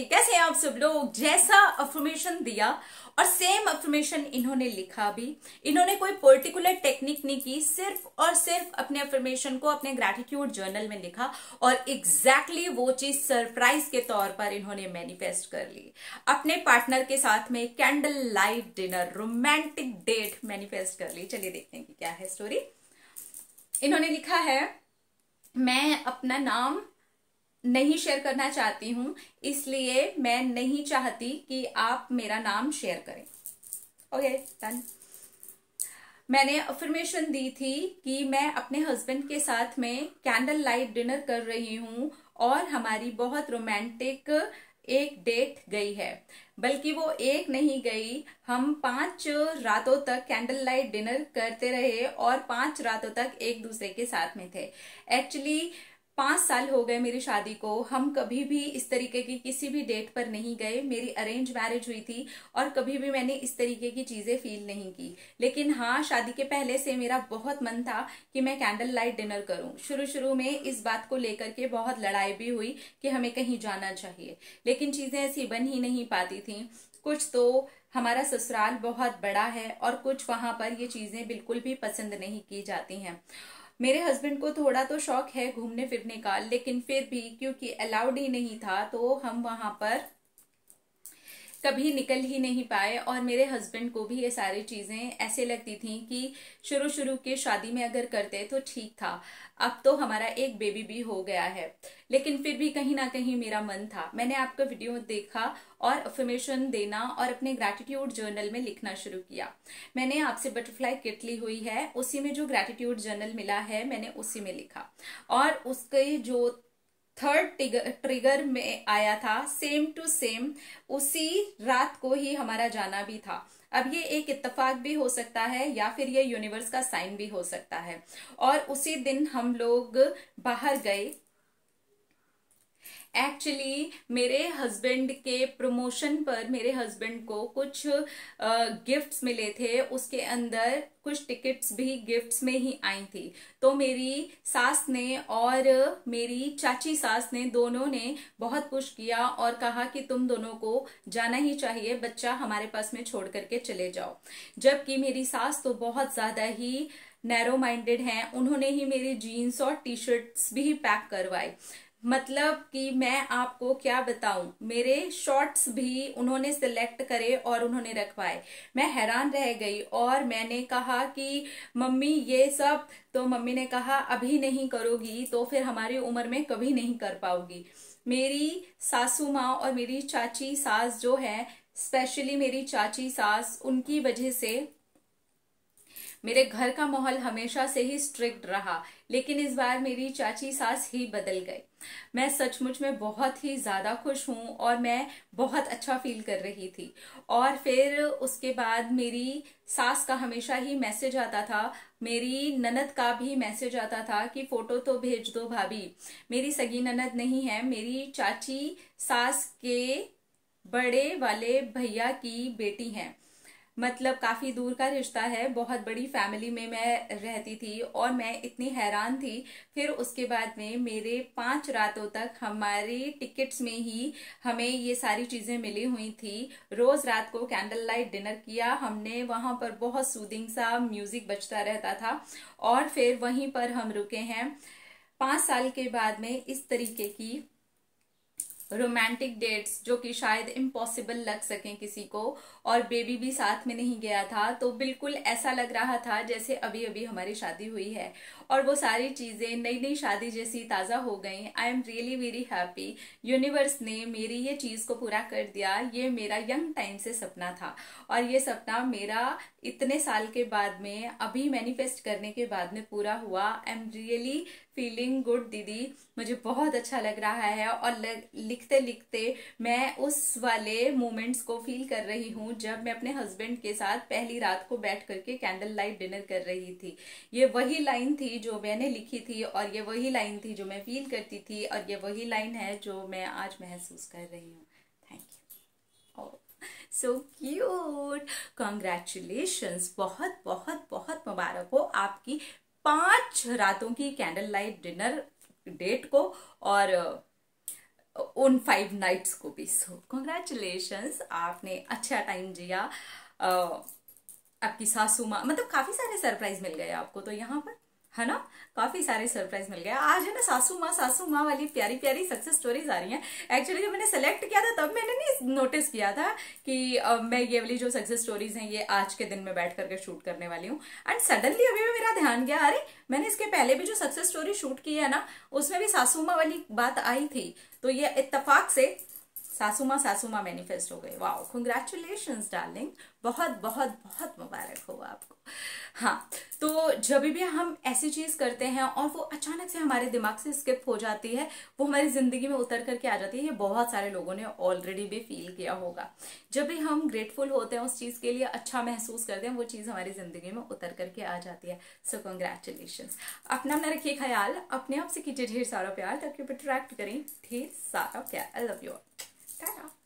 कैसे हैं आप सब लोग। जैसा अफर्मेशन दिया और सेम अफर्मेशन इन्होंने लिखा भी। इन्होंने कोई पर्टिकुलर टेक्निक नहीं की, सिर्फ और सिर्फ अपने अफर्मेशन को अपने ग्रैटिट्यूड जर्नल में लिखा और एग्जैक्टली वो चीज सरप्राइज के तौर पर इन्होंने मैनिफेस्ट कर ली। अपने पार्टनर के साथ में candle light dinner, romantic date manifest कर ली। चलिए देखते हैं कि क्या है स्टोरी। इन्होंने लिखा है, मैं अपना नाम नहीं शेयर करना चाहती हूं, इसलिए मैं नहीं चाहती कि आप मेरा नाम शेयर करें। Okay done. मैंने अफर्मेशन दी थी कि मैं अपने हस्बैंड के साथ में कैंडल लाइट डिनर कर रही हूं और हमारी बहुत रोमांटिक एक डेट गई है, बल्कि वो एक नहीं गई, हम 5 रातों तक कैंडल लाइट डिनर करते रहे और 5 रातों तक एक दूसरे के साथ में थे। एक्चुअली 5 साल हो गए मेरी शादी को, हम कभी भी इस तरीके की किसी भी डेट पर नहीं गए। मेरी अरेंज मैरिज हुई थी और कभी भी मैंने इस तरीके की चीजें फील नहीं की। लेकिन हाँ, शादी के पहले से मेरा बहुत मन था कि मैं कैंडल लाइट डिनर करूं। शुरू में इस बात को लेकर के बहुत लड़ाई भी हुई कि हमें कहीं जाना चाहिए, लेकिन चीजें ऐसी बन ही नहीं पाती थी। कुछ तो हमारा ससुराल बहुत बड़ा है और कुछ वहां पर ये चीजें बिल्कुल भी पसंद नहीं की जाती हैं। मेरे हस्बैंड को थोड़ा तो शौक है घूमने फिरने का, लेकिन फिर भी क्योंकि अलाउड ही नहीं था तो हम वहां पर कभी निकल ही नहीं पाए। और मेरे हस्बैंड को भी ये सारी चीजें ऐसे लगती थी कि शुरू के शादी में अगर करते तो ठीक था। अब तो हमारा एक बेबी भी हो गया है, लेकिन फिर भी कहीं ना कहीं मेरा मन था। मैंने आपका वीडियो देखा और अफर्मेशन देना और अपने ग्रैटिट्यूड जर्नल में लिखना शुरू किया। मैंने आपसे बटरफ्लाई किट ली हुई है, उसी में जो ग्रैटिट्यूड जर्नल मिला है मैंने उसी में लिखा। और उसके जो थर्ड ट्रिगर में आया था, सेम टू सेम उसी रात को ही हमारा जाना भी था। अब ये एक इत्तेफाक भी हो सकता है या फिर ये यूनिवर्स का साइन भी हो सकता है। और उसी दिन हम लोग बाहर गए। एक्चुअली मेरे हस्बैंड के प्रमोशन पर मेरे हस्बैंड को कुछ गिफ्ट्स मिले थे, उसके अंदर कुछ टिकट्स भी गिफ्ट्स में ही आई थी। तो मेरी सास ने और मेरी चाची सास ने दोनों ने बहुत पुश किया और कहा कि तुम दोनों को जाना ही चाहिए, बच्चा हमारे पास में छोड़ करके चले जाओ। जबकि मेरी सास तो बहुत ज्यादा ही नैरो माइंडेड हैं, उन्होंने ही मेरी जीन्स और टी शर्ट्स भी पैक करवाए। मतलब कि मैं आपको क्या बताऊं, मेरे शॉर्ट्स भी उन्होंने सिलेक्ट करे और उन्होंने रखवाए। मैं हैरान रह गई और मैंने कहा कि मम्मी ये सब, तो मम्मी ने कहा अभी नहीं करोगी तो फिर हमारी उम्र में कभी नहीं कर पाओगी। मेरी सासू माँ और मेरी चाची सास जो है, स्पेशली मेरी चाची सास, उनकी वजह से मेरे घर का माहौल हमेशा से ही स्ट्रिक्ट रहा, लेकिन इस बार मेरी चाची सास ही बदल गई। मैं सचमुच में बहुत ही ज्यादा खुश हूं और मैं बहुत अच्छा फील कर रही थी। और फिर उसके बाद मेरी सास का हमेशा ही मैसेज आता था, मेरी ननद का भी मैसेज आता था कि फोटो तो भेज दो भाभी। मेरी सगी ननद नहीं है, मेरी चाची सास के बड़े वाले भैया की बेटी है। मतलब काफी दूर का रिश्ता है, बहुत बड़ी फैमिली में मैं रहती थी और मैं इतनी हैरान थी। फिर उसके बाद में मेरे 5 रातों तक हमारी टिकट्स में ही हमें ये सारी चीजें मिली हुई थी। रोज रात को कैंडल लाइट डिनर किया हमने, वहां पर बहुत सूदिंग सा म्यूजिक बजता रहता था और फिर वहीं पर हम रुके हैं। 5 साल के बाद में इस तरीके की रोमांटिक डेट्स, जो कि शायद इम्पॉसिबल लग सकें किसी को, और बेबी भी साथ में नहीं गया था, तो बिल्कुल ऐसा लग रहा था जैसे अभी अभी हमारी शादी हुई है और वो सारी चीजें नई नई शादी जैसी ताजा हो गई। I am really very happy. Universe ने मेरी ये चीज को पूरा कर दिया। ये मेरा यंग टाइम से सपना था और ये सपना मेरा इतने साल के बाद में, अभी मैनिफेस्ट करने के बाद में पूरा हुआ। I am really feeling good दीदी, मुझे बहुत अच्छा लग रहा है। और लिखते लिखते मैं उस वाले मोमेंट्स को फील कर रही हूँ जब मैं अपने हस्बैंड के साथ पहली रात को बैठ करके कैंडल लाइट डिनर कर रही थी। ये वही लाइन थी जो मैंने लिखी थी और ये वही लाइन थी जो मैं फील करती थी और ये वही लाइन है जो मैं आज महसूस कर रही हूँ। Thank you. So cute, congratulations, बहुत बहुत बहुत मुबारक हो आपकी 5 रातों की कैंडल लाइट डिनर डेट को। और उन 5 नाइट्स को भी। सो कॉन्ग्रेचुलेशंस, आपने अच्छा टाइम जिया। आपकी सासू माँ, मतलब काफी सारे सरप्राइज मिल गए आपको तो यहाँ पर, है ना, काफी सारे सरप्राइज मिल गए आज, है ना। सासू माँ वाली प्यारी प्यारी सक्सेस स्टोरीज आ रही हैं। एक्चुअली जब मैंने सेलेक्ट किया था तब मैंने नहीं नोटिस किया था कि मैं ये वाली जो सक्सेस स्टोरीज हैं ये आज के दिन में बैठ करके शूट करने वाली हूँ। एंड सडनली अभी भी मेरा ध्यान गया, अरे मैंने इसके पहले भी जो सक्सेस स्टोरी शूट की है ना उसमें भी सासू माँ वाली बात आई थी। तो ये इत्तेफाक से सासू माँ मैनिफेस्ट हो गए। वाओ, कंग्रेचुलेशंस डार्लिंग, बहुत बहुत बहुत मुबारक हो आपको। हाँ, तो जब भी हम ऐसी चीज करते हैं और वो अचानक से हमारे दिमाग से स्किप हो जाती है, वो हमारी जिंदगी में उतर करके आ जाती है, ये बहुत सारे लोगों ने ऑलरेडी भी फील किया होगा। जब भी हम ग्रेटफुल होते हैं उस चीज के लिए, अच्छा महसूस करते हैं, वो चीज हमारी जिंदगी में उतर करके आ जाती है। सो कंग्रेचुलेशंस। अपना रखिए ख्याल, अपने आप से कीजिए ढेर सारा प्यार ताकि अट्रैक्ट करें ढेर सारा प्यार। I love you. Ta-da!